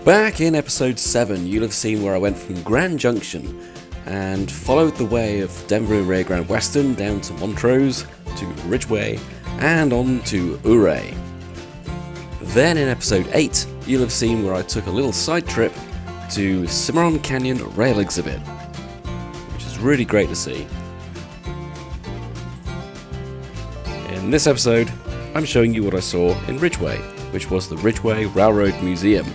Back in episode 7, you'll have seen where I went from Grand Junction and followed the way of Denver and Rio Grande Western down to Montrose, to Ridgway, and on to Ouray. Then in episode 8, you'll have seen where I took a little side trip to Cimarron Canyon Rail Exhibit, which is really great to see. In this episode, I'm showing you what I saw in Ridgway, which was the Ridgway Railroad Museum,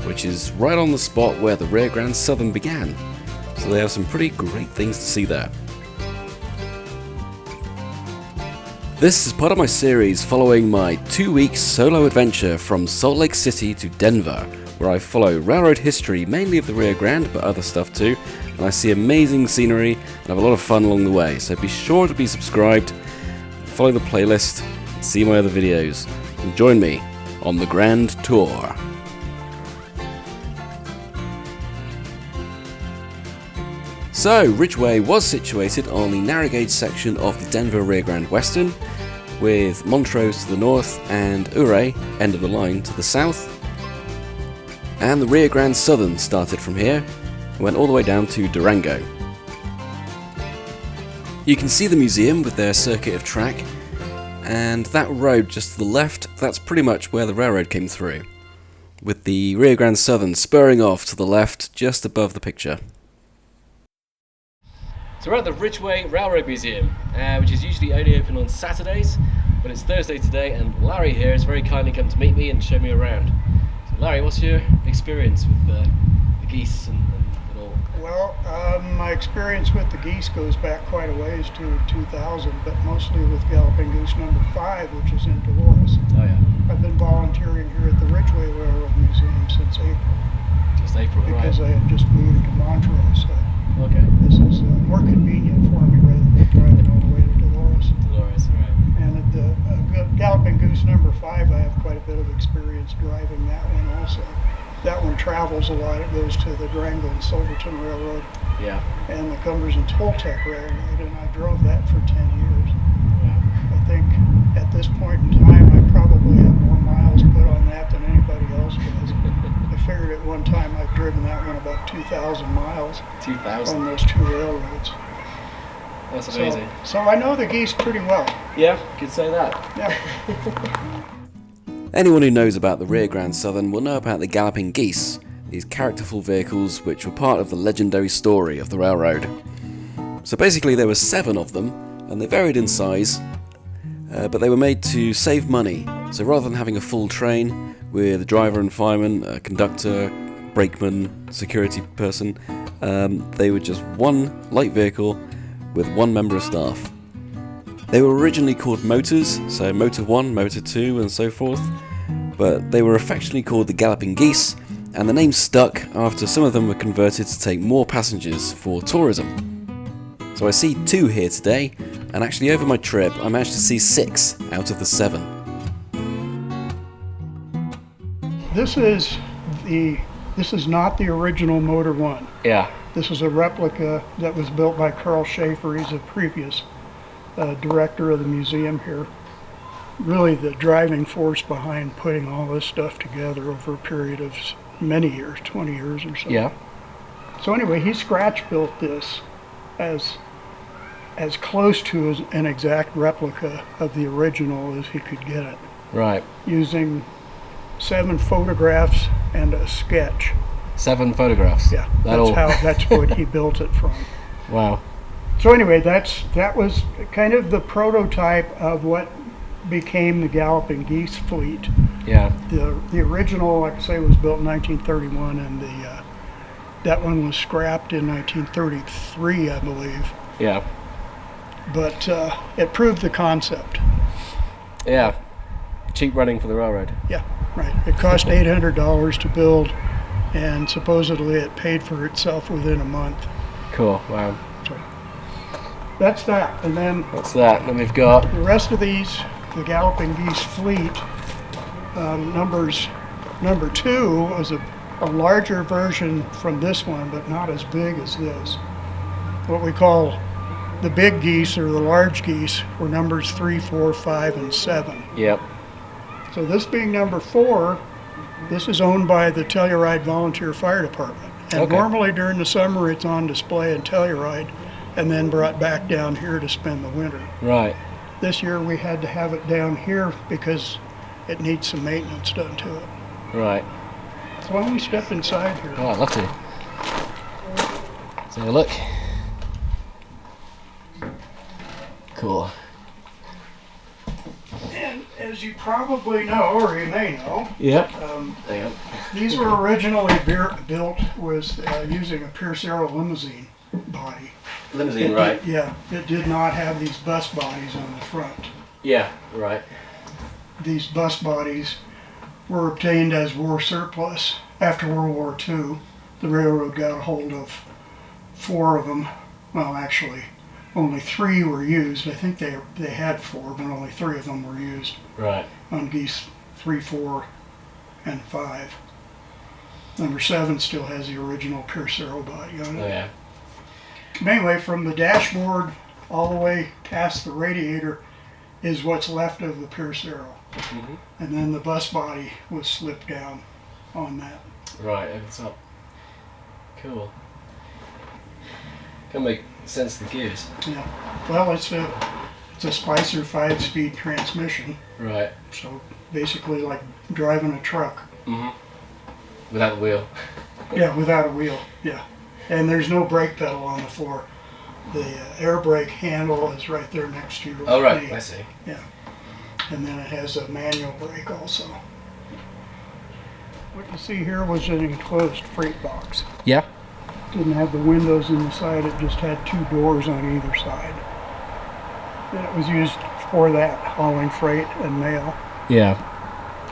which is right on the spot where the Rio Grande Southern began, so they have some pretty great things to see there. This is part of my series following my 2-week solo adventure from Salt Lake City to Denver, where I follow railroad history mainly of the Rio Grande, but other stuff too, and I see amazing scenery and have a lot of fun along the way, so be sure to be subscribed, follow the playlist, see my other videos, and join me on the Grand Tour. So, Ridgway was situated on the narrow gauge section of the Denver Rio Grande Western, with Montrose to the north and Ouray, end of the line, to the south. And the Rio Grande Southern started from here and went all the way down to Durango. You can see the museum with their circuit of track, and that road just to the left, that's pretty much where the railroad came through, with the Rio Grande Southern spurring off to the left just above the picture. So we're at the Ridgway Railroad Museum, which is usually only open on Saturdays, but it's Thursday today, and Larry here has very kindly come to meet me and show me around. So Larry, what's your experience with the geese and all? Well, my experience with the geese goes back quite a ways to 2000, but mostly with Galloping Goose number 5, which is in Dolores. Oh yeah. I've been volunteering here at the Ridgway Railroad Museum since April. Just April, right? Because I had just moved to Montrose. Okay. This is more convenient for me rather than driving all the way to Dolores. Dolores, right. And at the Galloping Goose number 5, I have quite a bit of experience driving that one also. That one travels a lot. It goes to the Durango Silverton Railroad. Yeah. And the Cumbres Toltec Railroad, and I drove that for 10 years. Yeah. I think at this point in time, I probably have more miles put on that than anybody else does. I figured at one time I've driven that one about 2,000 miles 2,000? on those two railroads. That's amazing. So I know the geese pretty well. Yeah, could say that. Yeah. Anyone who knows about the Rio Grande Southern will know about the Galloping Geese, these characterful vehicles which were part of the legendary story of the railroad. So basically there were 7 of them, and they varied in size, but they were made to save money. So rather than having a full train with a driver and fireman, a conductor, brakeman, security person, they were just one light vehicle with one member of staff. They were originally called motors, so motor 1, motor 2 and so forth, but they were affectionately called the Galloping Geese, and the name stuck after some of them were converted to take more passengers for tourism. So I see 2 here today, and actually over my trip I managed to see 6 out of the 7. This is not the original Motor 1. Yeah. This is a replica that was built by Carl Schaefer. He's a previous director of the museum here. Really the driving force behind putting all this stuff together over a period of many years, 20 years or so. Yeah. So anyway, he scratch built this as close to an exact replica of the original as he could get it. Right. Using 7 photographs and a sketch. 7 photographs? Yeah, that's what he built it from. Wow. So anyway, that was kind of the prototype of what became the Galloping Geese fleet. Yeah. The original, like I say, was built in 1931, and that one was scrapped in 1933, I believe. Yeah. But it proved the concept. Yeah. Cheap running for the railroad. Yeah, right. It cost $800 to build, and supposedly it paid for itself within a month. Cool. Wow. So that's that. And then What's that? Then we've got the rest of these, the Galloping Geese fleet, number 2 was a larger version from this one, but not as big as this. What we call the big geese, or the large geese, were numbers 3, 4, 5, and 7. Yep. So this being number 4, This is owned by the Telluride Volunteer Fire Department. And Okay. normally during the summer it's on display in Telluride and then brought back down here to spend the winter. Right. This year we had to have it down here because it needs some maintenance done to it. Right. So why don't we step inside here? Oh, I'd love to. Let's have a look. Cool. And as you probably know, or you may know, Yep. Hang on. these were originally built with using a Pierce Arrow limousine body. Limousine, right? Yeah, it did not have these bus bodies on the front. Yeah, right. These bus bodies were obtained as war surplus. After World War II, the railroad got a hold of 4 of them. Well, actually, only 3 were used. I think they had 4, but only 3 of them were used Right. on geese 3, 4, and 5. Number 7 still has the original Pierce Arrow body on it. Oh, yeah. Anyway, from the dashboard all the way past the radiator is what's left of the Pierce Arrow. Mm-hmm. And then the bus body was slipped down on that. Right, opens up. Cool. Can make sense of the gears. Yeah. Well, it's a Spicer 5-speed transmission, Right. so basically like driving a truck. Mm-hmm. Without the wheel. Yeah, without a wheel. Yeah. And there's no brake pedal on the floor. The air brake handle is right there next to your Oh, right. knee. I see. Yeah. And then it has a manual brake also. What you see here was an enclosed freight box. Yeah. Didn't have the windows in the side, it just had 2 doors on either side. And it was used for that, hauling freight and mail. Yeah.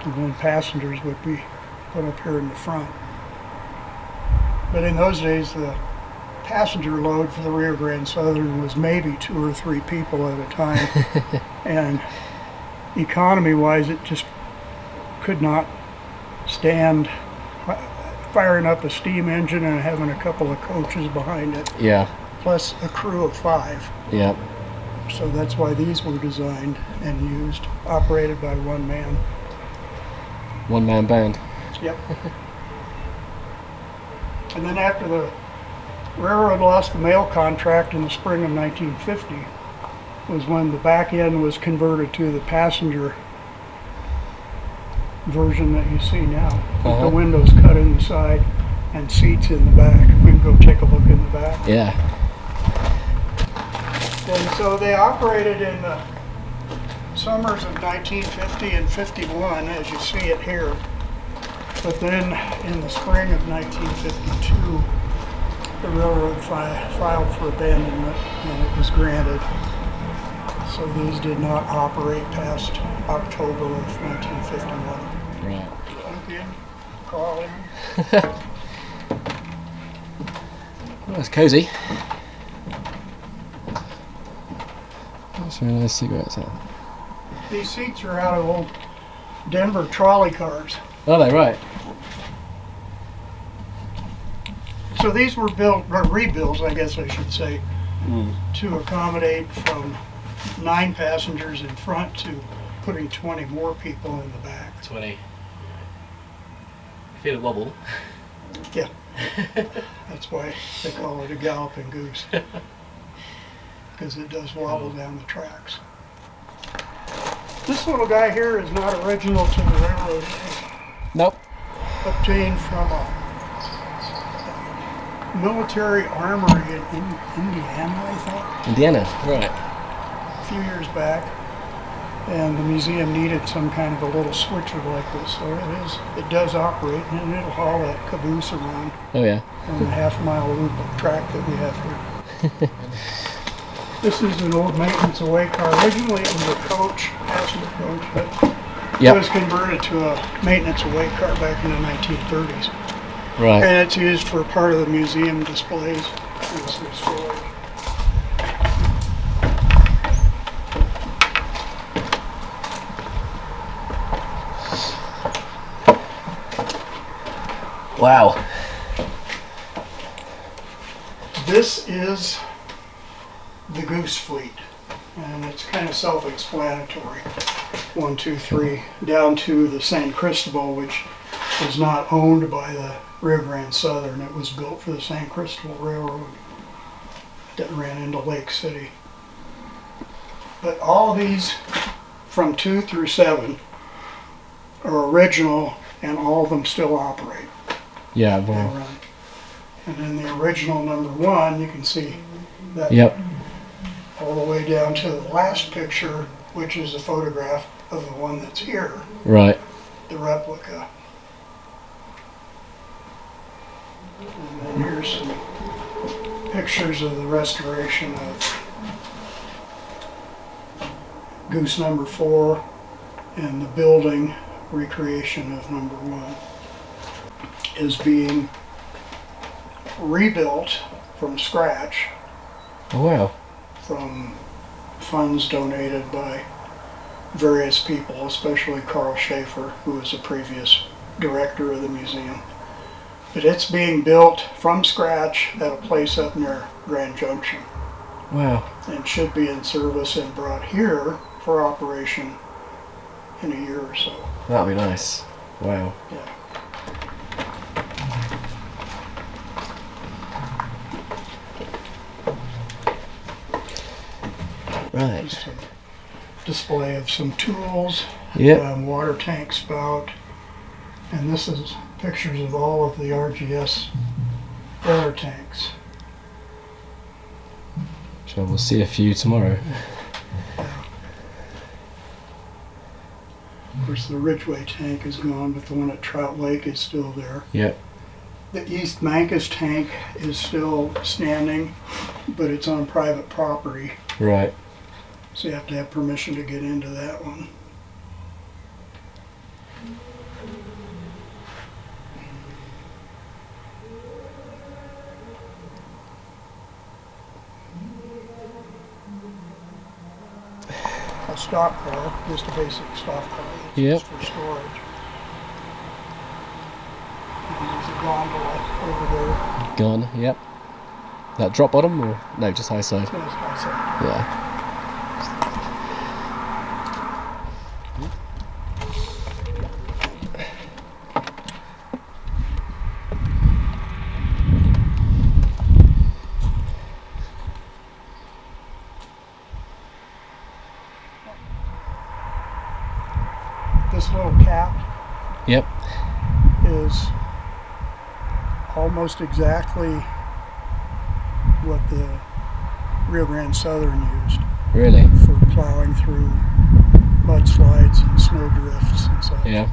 And then passengers would be put up here in the front. But in those days, the passenger load for the Rio Grande Southern was maybe 2 or 3 people at a time. And economy-wise, it just could not stand firing up a steam engine and having a couple of coaches behind it, Yeah. plus a crew of 5. Yeah. So that's why these were designed and used, operated by one man. One-man band. Yep. And then after the railroad lost the mail contract in the spring of 1950 was when the back end was converted to the passenger version that you see now. With the windows cut in the side and seats in the back. We can go take a look in the back. Yeah. And so they operated in the summers of 1950 and 51, as you see it here. But then in the spring of 1952, the railroad filed for abandonment and it was granted. So these did not operate past October of 1951. Right. Plug in, crawl in. Well, that's cozy. That's really nice cigarettes out. These seats are out of old Denver trolley cars. Are they? Right. So these were built, or rebuilds, I guess I should say, to accommodate from 9 passengers in front to putting 20 more people in the back. 20. Feel it wobble. Yeah. That's why they call it a Galloping Goose. Because it does wobble down the tracks. This little guy here is not original to the railroad. Nope. Obtained from a military armory in Indiana, I think, Indiana. Right. a few years back. And the museum needed some kind of a little switcher like this, so it does operate, and it'll haul that caboose around Oh yeah. on the half-mile loop of track that we have here. This is an old maintenance away car. Originally it was a coach, passenger coach, but it was converted to a maintenance away car back in the 1930s. Right. And it's used for part of the museum displays. It's restored. Wow. This is the Goose Fleet, and it's kind of self-explanatory. 1, 2, 3, down to the San Cristobal, which was not owned by the Rio Grande Southern. It was built for the San Cristobal Railroad that ran into Lake City. But all of these from 2 through 7 are original, and all of them still operate. Yeah, They well, run. And then the original number 1, you can see that yep, all the way down to the last picture, which is a photograph of the one that's here, right. the replica. And then here's some pictures of the restoration of Goose number 4 and the building recreation of number 1 is being rebuilt from scratch Oh, wow. from funds donated by various people, especially Carl Schaefer, who was a previous director of the museum. But it's being built from scratch at a place up near Grand Junction Wow. and should be in service and brought here for operation in a year or so. That'd be nice. Wow. Yeah. Right. Just a display of some tools, Yep. water tank spout, and this is pictures of all of the RGS air tanks. So we'll see a few tomorrow. Of course, the Ridgway tank is gone, but the one at Trout Lake is still there. Yep. The East Mancus tank is still standing, but it's on private property, Right. so you have to have permission to get into that one. A stock car, just a basic stock car, it's Yep. just for storage. And there's a gondola over there. Gone. Yep. That drop bottom or no? Just high side. There's my side. Yeah. This little cap Yep. is almost exactly what the Rio Grande Southern used Really. for plowing through mudslides and snow drifts and such. Yeah.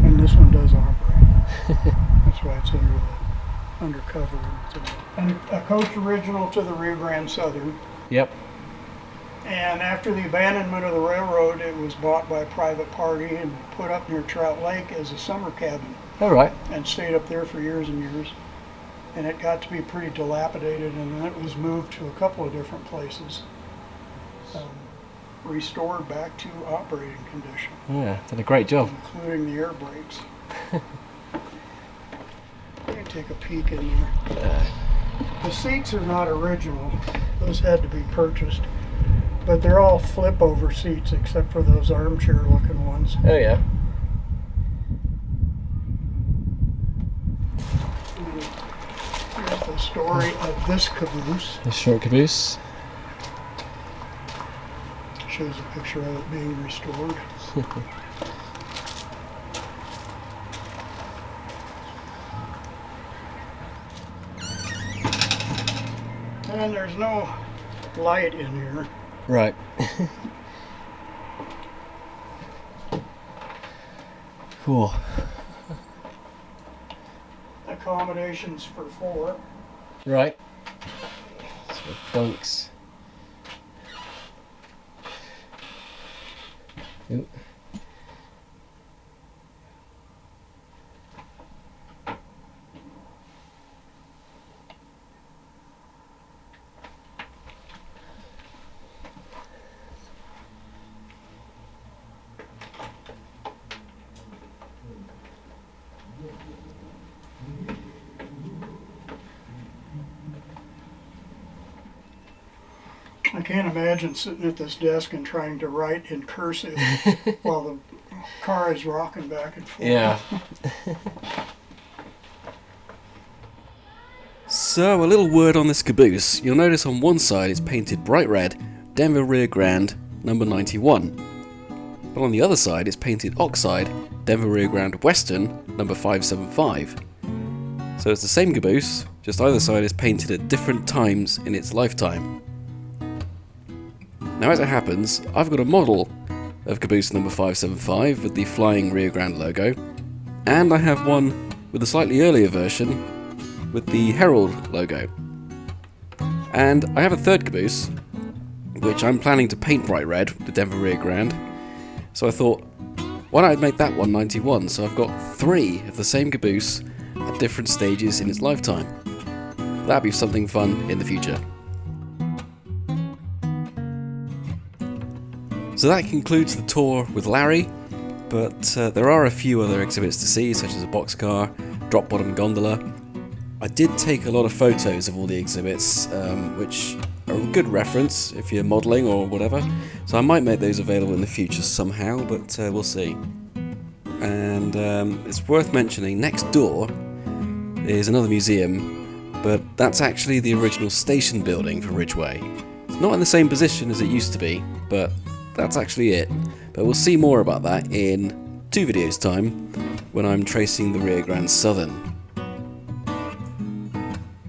And this one does operate. That's why it's undercover. And a coach original to the Rio Grande Southern. Yep. And after the abandonment of the railroad, it was bought by a private party and put up near Trout Lake as a summer cabin All right. and stayed up there for years and years. And it got to be pretty dilapidated, and then it was moved to a couple of different places, restored back to operating condition, Yeah. Did a great job. including the air brakes. Let me take a peek in there. The seats are not original. Those had to be purchased. But they're all flip-over seats except for those armchair-looking ones. Oh yeah. Here's the story of this caboose. The short caboose. Shows a picture of it being restored. And there's no light in here. Right. Cool. Accommodations for 4. Right. So bunks. Ooh. I can't imagine sitting at this desk and trying to write in cursive while the car is rocking back and forth. Yeah. So, a little word on this caboose. You'll notice on one side it's painted bright red, Denver Rio Grande, number 91. But on the other side it's painted oxide, Denver Rio Grande Western, number 575. So it's the same caboose, just either side is painted at different times in its lifetime. Now as it happens, I've got a model of caboose number 575 with the flying Rio Grande logo, and I have one with a slightly earlier version with the Herald logo. And I have a third caboose, which I'm planning to paint bright red, the Denver Rio Grande. So I thought, why don't I make that one 91? So I've got 3 of the same caboose at different stages in its lifetime. That'd be something fun in the future. So that concludes the tour with Larry, but there are a few other exhibits to see, such as a boxcar, drop bottom gondola. I did take a lot of photos of all the exhibits, which are a good reference if you're modelling or whatever, so I might make those available in the future somehow, but we'll see. And it's worth mentioning, next door is another museum, but that's actually the original station building for Ridgway. It's not in the same position as it used to be, but that's actually it. But we'll see more about that in 2 videos time, when I'm tracing the Rio Grande Southern.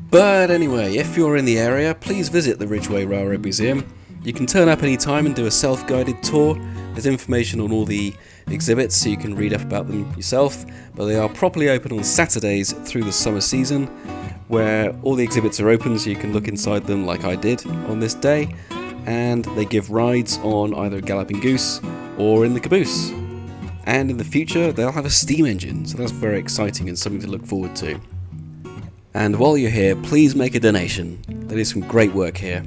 But anyway, if you're in the area, please visit the Ridgway Railroad Museum. You can turn up any time and do a self-guided tour. There's information on all the exhibits so you can read up about them yourself, but they are properly open on Saturdays through the summer season, where all the exhibits are open so you can look inside them like I did on this day, and they give rides on either Galloping Goose or in the caboose. And in the future they'll have a steam engine, so that's very exciting and something to look forward to. And while you're here, please make a donation. There is some great work here.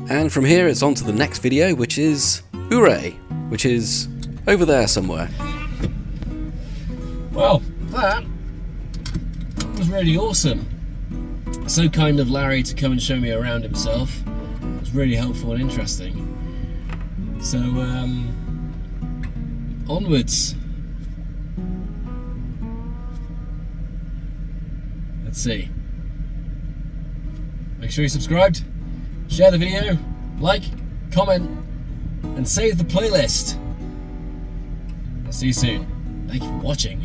And from here it's on to the next video, which is Ouray, which is over there somewhere. Well, that was really awesome. So kind of Larry to come and show me around himself. It was really helpful and interesting. So, onwards. Let's see. Make sure you're subscribed, share the video, like, comment, and save the playlist. I'll see you soon. Thank you for watching.